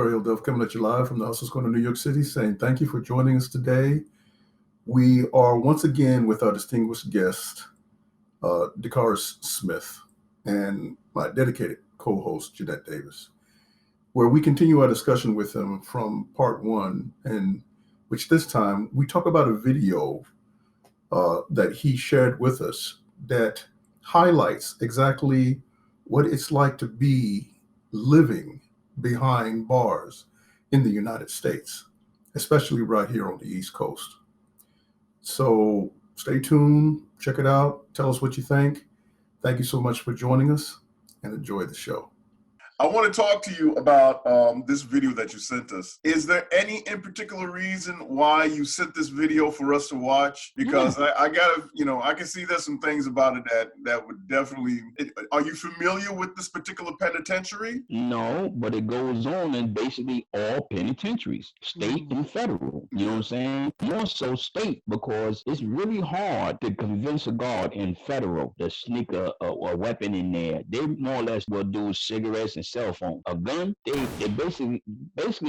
Ariel Dove coming at you live from the Hustles Corner, New York City, saying thank you for joining us today. We are once again with our distinguished guest, Decaress Smith, and my dedicated co-host, Jeanette Davis, where we continue our discussion with him from part one, and which this time we talk about a video that he shared with us that highlights exactly what it's like to be living behind bars in the United States, especially right here on the East Coast. So stay tuned, check it out, tell us what you think. Thank you so much for joining us and enjoy the show. I want to talk to you about this video that you sent us. Is there any in particular reason why you sent this video for us to watch? Because I gotta, I can see there's some things about it that would definitely. Are you familiar with this particular penitentiary? No, but it goes on in basically all penitentiaries, state and federal. You know what I'm saying? More so state, because it's really hard to convince a guard in federal to sneak a weapon in there. They more or less will do cigarettes and cell phone. A gun, they basically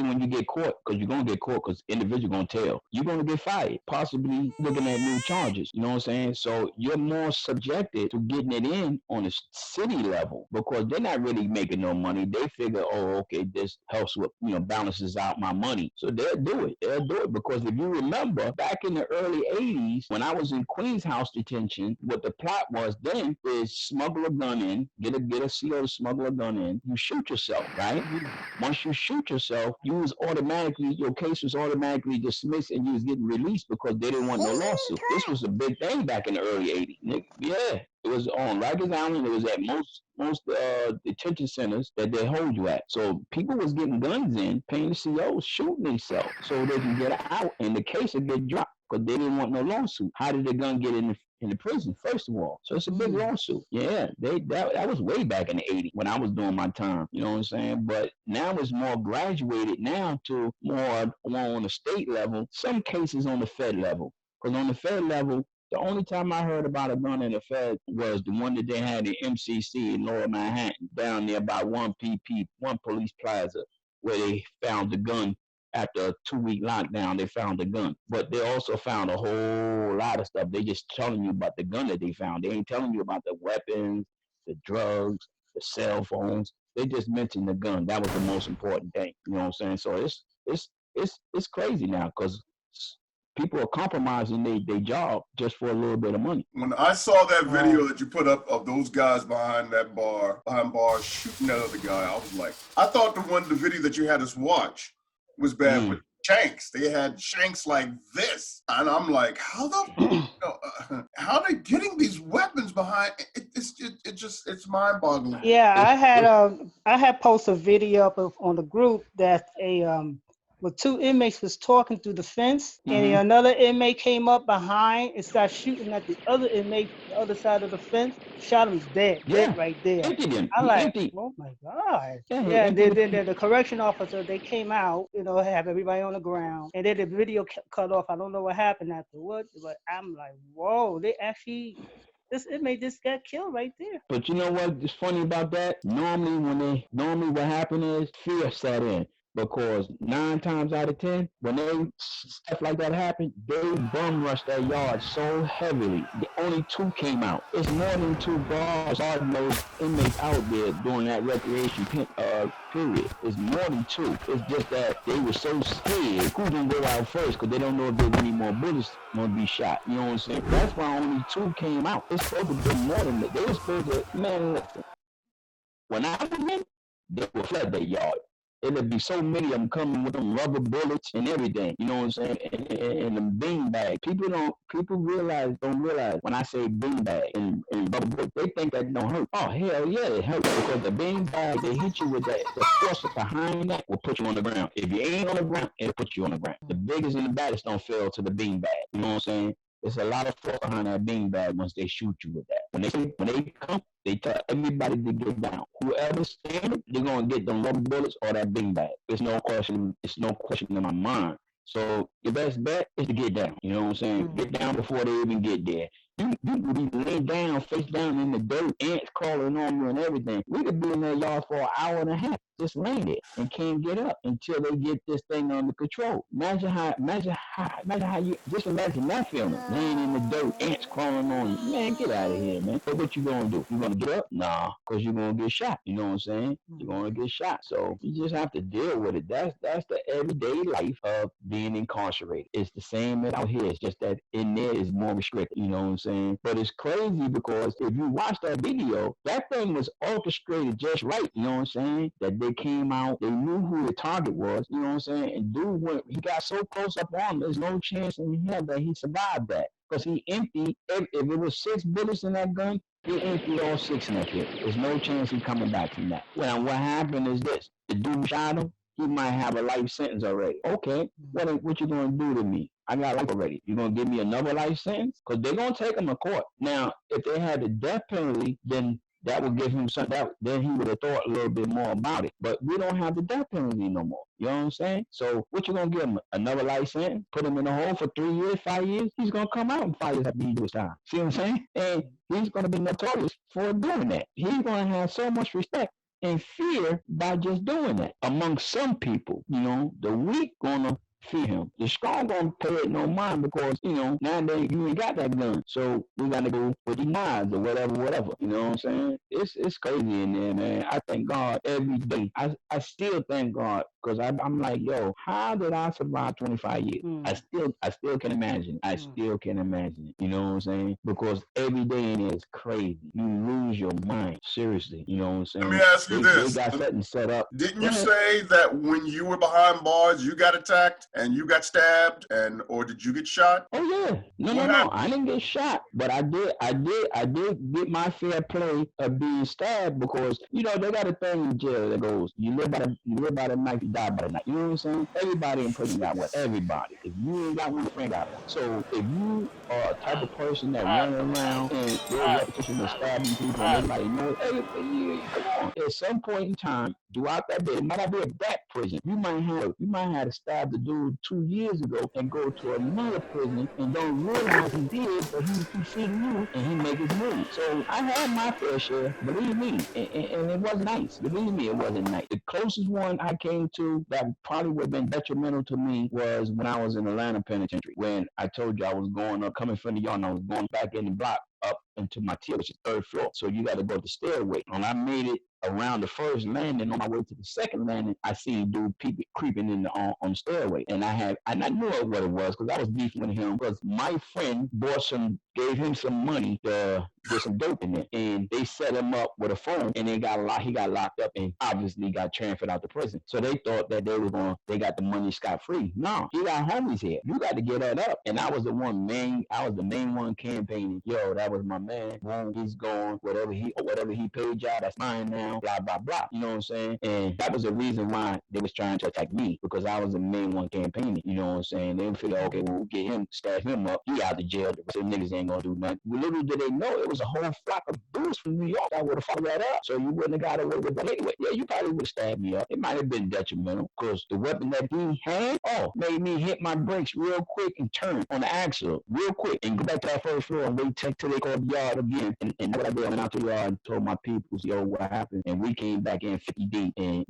when you get caught, because you're gonna get caught, because individual gonna tell, you're gonna get fired, possibly looking at new charges. You know what I'm saying? So you're more subjected to getting it in on a city level, because they're not really making no money. They figure, oh, okay, this helps with, balances out my money. So they'll do it. They'll do it, because if you remember back in the early 80s, when I was in Queens House detention, what the plot was then is smuggle a gun in, get a CO to smuggle a gun in, you shoot yourself, right? Once you shoot yourself, your case was automatically dismissed and you was getting released because they didn't want no lawsuit. This was a big thing back in the early 80s. Yeah, it was on Rikers Island. It was at most detention centers that they hold you at. So people was getting guns in, paying the COs, shooting themselves so they can get out and the case would get dropped because they didn't want no lawsuit. How did the gun get in the prison, first of all? So it's a big lawsuit. Yeah, that was way back in the 80s when I was doing my time. You know what I'm saying? But now it's more graduated now to more on the state level, some cases on the Fed level. Because on the Fed level, the only time I heard about a gun in the Fed was the one that they had in MCC in Lower Manhattan, down there by 1PP, One Police Plaza, where they found the gun. After a 2-week lockdown, they found the gun. But they also found a whole lot of stuff. They just telling you about the gun that they found. They ain't telling you about the weapons, the drugs, the cell phones. They just mentioned the gun. That was the most important thing. You know what I'm saying? So it's crazy now, because people are compromising their job just for a little bit of money. When I saw that video that you put up of those guys behind bars shooting that other guy, I was like, I thought the video that you had us watch was bad with shanks. They had shanks like this, and I'm like, how how they getting these weapons behind? It's mind-boggling. Yeah, I had posted a video up on the group that where two inmates was talking through the fence, and another inmate came up behind and started shooting at the other inmate, the other side of the fence, shot him dead right there. I'm like, oh my God. Yeah, and then the correction officer, they came out, have everybody on the ground, and then the video cut off. I don't know what happened afterwards, but I'm like, whoa, this inmate just got killed right there. But you know what is funny about that? Normally what happened is fear set in. Because 9 times out of 10, when stuff like that happen, they bum rush that yard so heavily. The only 2 came out. It's more than 2 guards, hard-nosed inmates out there during that recreation period. It's more than 2. It's just that they were so scared. Who didn't go out first? Because they don't know if there's any more bullets going to be shot. You know what I'm saying? That's why only 2 came out. It's supposed to be more than that. They were supposed to, man, listen. When I was in, they would flood their yard. It'll be so many of them coming with them rubber bullets and everything. You know what I'm saying? And the bean bag. People don't realize when I say bean bag and rubber bullets, they think that don't hurt. Oh, hell yeah, it hurts, because the bean bag, they hit you with that. The force behind that will put you on the ground. If you ain't on the ground, it'll put you on the ground. The biggest and the baddest don't fall to the bean bag. You know what I'm saying? There's a lot of force behind that bean bag once they shoot you with that. When they come, they tell everybody to get down. Whoever's standing, they're gonna get them rubber bullets or that bean bag. It's no question in my mind. So your best bet is to get down. You know what I'm saying? Get down before they even get there. You could be laid down, face down in the dirt, ants crawling on you and everything. We could be in that yard for an hour and a half. just laying there and can't get up until they get this thing under control. Imagine how you just imagine that feeling, laying in the dirt, ants crawling on you. Man, get out of here, man. But what you gonna do? You gonna get up? Nah, cause you're gonna get shot. You know what I'm saying? You're gonna get shot. So you just have to deal with it. That's the everyday life of being incarcerated. It's the same as out here. It's just that in there is more restricted. You know what I'm saying? But it's crazy because if you watch that video, that thing was orchestrated just right. You know what I'm saying? That they came out, they knew who the target was. You know what I'm saying? And dude went, he got so close up on him. There's no chance in hell that he survived that because he emptied. If it was 6 bullets in that gun, he emptied all 6 in that kid. There's no chance he coming back from that. Well, what happened is this: the dude shot him. He might have a life sentence already. Okay, what you gonna do to me? I got life already. You gonna give me another life sentence? Because they're gonna take him to court. Now, if they had the death penalty, then that would give him something. Then he would have thought a little bit more about it. But we don't have the death penalty no more. You know what I'm saying? So what you gonna give him? Another life sentence? Put him in the hole for 3 years, 5 years? He's gonna come out in 5 years after he do his time. See what I'm saying? And he's gonna be notorious for doing that. He's gonna have so much respect and fear by just doing that. Among some people, you know, the weak gonna fear him. The strong gonna pay it no mind because, you know, nowadays you ain't got that gun. So we gotta go with the knives or whatever. You know what I'm saying? It's crazy in there, man. I thank God every day. I still thank God because I'm like, yo, how did I survive 25 years? I still can imagine. I still can imagine it. You know what I'm saying? Because every day in there is crazy. You lose your mind. Seriously. You know what I'm saying? Let me ask you this. They got something set up. Didn't you say that when you were behind bars, you got attacked and you got stabbed, or did you get shot? Oh yeah. No. I didn't get shot, but I did get my fair play of being stabbed because, you know, they got a thing in jail that goes, you live by the knife, you die by the knife. You know what I'm saying? Everybody in prison got one. Everybody. If you ain't got one, friend got one. So if you are a type of person that running around and your repetition of stabbing people and everybody knows, hey, come on. At some point in time, throughout that day, it might not be a back prison. You might have to stab the dude 2 years ago and go to another prison and don't realize he did, but he feeding you and he make his move. So I had my fair share, believe me, and it wasn't nice. Believe me, it wasn't nice. The closest one I came to that probably would have been detrimental to me was when I was in Atlanta Penitentiary. When I told you I was coming from the yard and I was going back in the block up into my tier, which is 3rd floor. So you got to go up the stairway. When I made it around the first landing, on my way to the second landing, I seen dude creeping in on the stairway, and I knew what it was because I was beefing with him because my friend gave him some money to get some dope in there, and they set him up with a phone, and he got locked up and obviously got transferred out to prison. So they thought that they got the money scot free. No, he got homies here. You got to get that up, and I was the main one campaigning. Yo, that was my man. Boom, he's gone. Whatever he paid y'all, that's mine now. Blah blah blah. You know what I'm saying? And that was the reason why they was trying to attack me because I was the main one campaigning. You know what I'm saying? They would figure, okay, we'll get him, staff him up. He out the jail. The rest of the niggas ain't gonna do nothing. Little did they know it was a whole flock of dudes from New York that would have followed that up. So you wouldn't have got away with that anyway. Yeah, you probably would have stabbed me up. It might have been detrimental because the weapon that he had, made me hit my brakes real quick and turn on the axle real quick and go back to that 1st floor and wait till they called the yard again. And what I did, I went out to the yard and told my people, yo, what happened? And we came back in 50 deep, and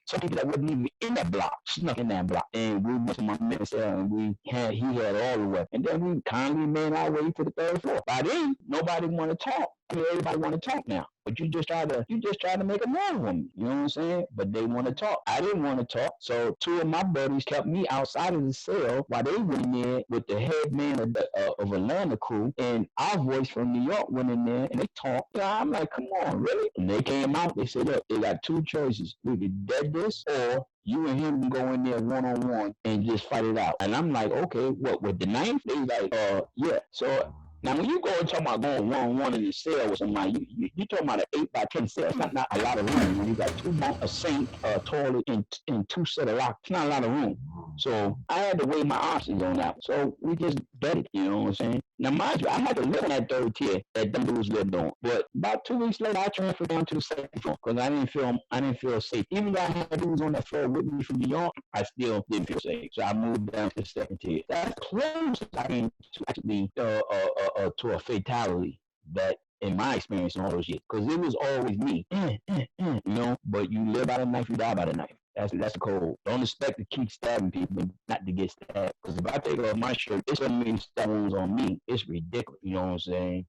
some people that wasn't even in that block snuck in that block, and we went to my men's cell, and he had all the weapons, and then we kindly made our way to the 3rd floor. By then, nobody want to talk. I mean, everybody want to talk now, but you just try to make a move on me. You know what I'm saying? But they want to talk. I didn't want to talk, so 2 of my buddies kept me outside of the cell while they went in there with the head man of Atlanta crew, and our voice from New York went in there and they talked. I'm like, come on, really? And they came out. They said, look, they got 2 choices: we could dead this, or you and him can go in there one-on-one and just fight it out. And I'm like, okay, what, with the knife? They like, yeah. So now, when you go and talk about going one-on-one in the cell with somebody, you talking about an 8x10 cell. It's not a lot of room. When you got 2 bunks, a sink, a toilet, and 2 set of locks, it's not a lot of room. So I had to weigh my options on that. So we just bet it, you know what I'm saying? Now, mind you, I had to live on that 3rd tier that them dudes lived on. But about 2 weeks later, I transferred down to the 2nd floor because I didn't feel safe. Even though I had dudes on that floor with me from New York, I still didn't feel safe. So I moved down to the 2nd tier. That's close as I came to actually to a fatality that in my experience in all those years, because it was always me, you know. But you live by the knife, you die by the knife. That's the code. Don't expect to keep stabbing people and not to get stabbed. Because if I take off my shirt, there's so many stab wounds on me. It's ridiculous. You know what I'm saying?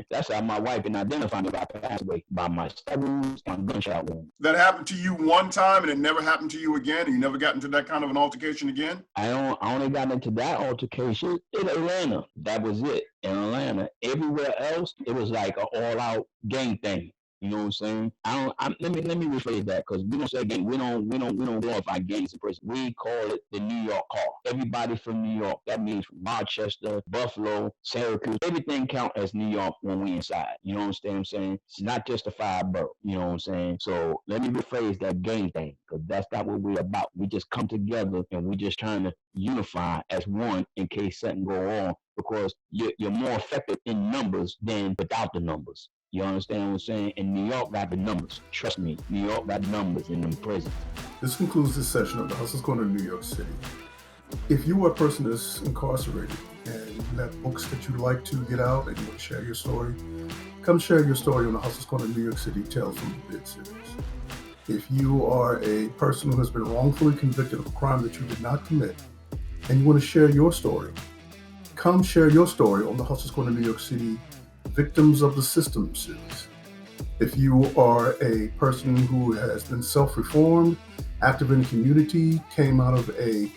That's how my wife and identified me if I passed away, by my stab wounds and gunshot wounds. That happened to you one time and it never happened to you again? And you never got into that kind of an altercation again? I only got into that altercation in Atlanta. That was it. In Atlanta. Everywhere else, it was like an all-out gang thing. You know what I'm saying? Let me rephrase that, because we don't say gang. We don't glorify gangs in prison. We call it the New York call. Everybody from New York. That means from Rochester, Buffalo, Syracuse. Everything count as New York when we inside. You know what I'm saying? It's not just a 5 borough. You know what I'm saying? So let me rephrase that gang thing, because that's not what we're about. We just come together and we just trying to unify as one in case something go on, because you're more effective in numbers than without the numbers. You understand what I'm saying? And New York got the numbers. Trust me, New York got numbers in them prisons. This concludes this session of the Hustler's Corner in New York City. If you are a person that's incarcerated and you have books that you'd like to get out and you want to share your story, come share your story on the Hustler's Corner in New York City Tales from the Pit series. If you are a person who has been wrongfully convicted of a crime that you did not commit and you want to share your story, come share your story on the Hustler's Corner in New York City Victims of the System series. If you are a person who has been self-reformed, active in the community, came out of a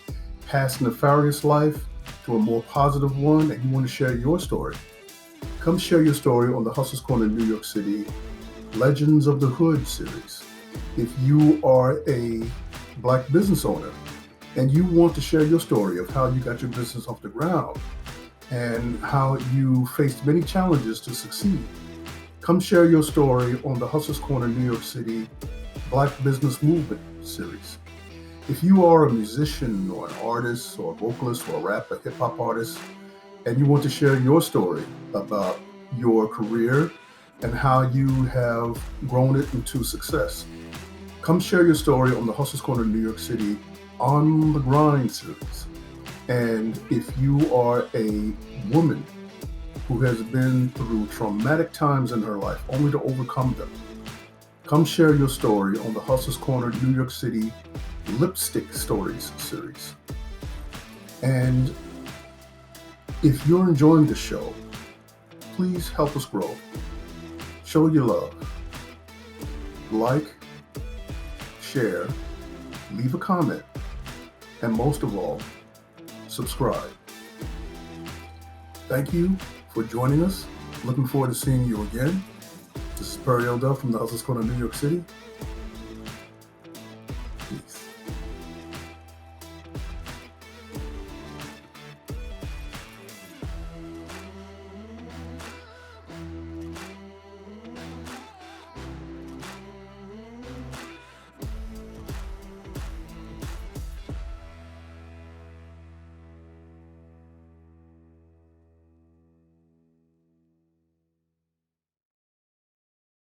past nefarious life to a more positive one, and you want to share your story, come share your story on the Hustler's Corner in New York City Legends of the Hood series. If you are a Black business owner and you want to share your story of how you got your business off the ground and how you faced many challenges to succeed, come share your story on the Hustler's Corner New York City Black Business Movement series. If you are a musician or an artist or a vocalist or a rapper, hip hop artist, and you want to share your story about your career and how you have grown it into success, come share your story on the Hustler's Corner New York City On the Grind series. And if you are a woman who has been through traumatic times in her life only to overcome them, come share your story on the Hustler's Corner New York City Lipstick Stories series. And if you're enjoying the show, please help us grow. Show your love. Like, share, leave a comment, and most of all, subscribe. Thank you for joining us. Looking forward to seeing you again. This is Perry Eldell from the Hustler's Corner, New York City. Peace.